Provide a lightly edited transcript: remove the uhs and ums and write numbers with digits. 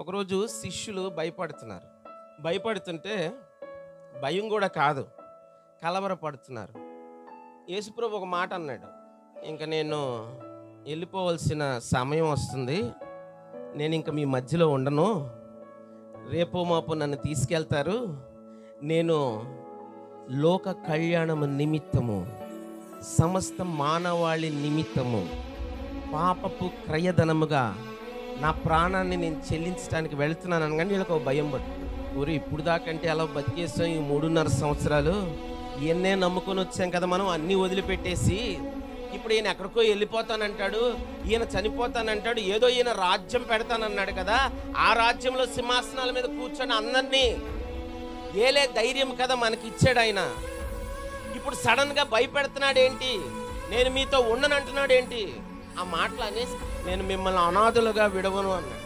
ఒకరోజు శిష్యులు భయపడుతున్నారు. భయపడుతుంటే భయం కూడా కాదు, కలవరపడుతున్నారు. యేసుప్రభు ఒక మాట అన్నాడు, ఇంకా నేను వెళ్ళిపోవలసిన సమయం వస్తుంది, నేను ఇంకా మీ మధ్యలో ఉండను, రేపో మాపో నన్ను తీసుకెళ్తారు, నేను లోక కళ్యాణము నిమిత్తము, సమస్త మానవాళి నిమిత్తము, పాపపు క్రయధనముగా నా ప్రాణాన్ని నేను చెల్లించడానికి వెళ్తున్నాను అనగానే వీళ్ళకి ఒక భయం పడుతుంది. ఊరు ఇప్పుడు దాకంటే అలా బతికేస్తాం, ఈ 3.5 సంవత్సరాలు ఇవన్నే నమ్ముకొని వచ్చాం కదా మనం, అన్నీ వదిలిపెట్టేసి ఇప్పుడు ఈయన ఎక్కడికో వెళ్ళిపోతానంటాడు, ఈయన చనిపోతానంటాడు, ఏదో ఈయన రాజ్యం పెడతానన్నాడు కదా, ఆ రాజ్యంలో సింహాసనాల మీద కూర్చొని అందరినీ ఏలే ధైర్యం కదా మనకి ఇచ్చాడు ఆయన. ఇప్పుడు సడన్గా భయపెడుతున్నాడు ఏంటి, నేను మీతో ఉండనంటున్నాడు ఏంటి, ఆ మాటలు అనేసి నేను మిమ్మల్ని అనాథులుగా విడవను అన్నాడు.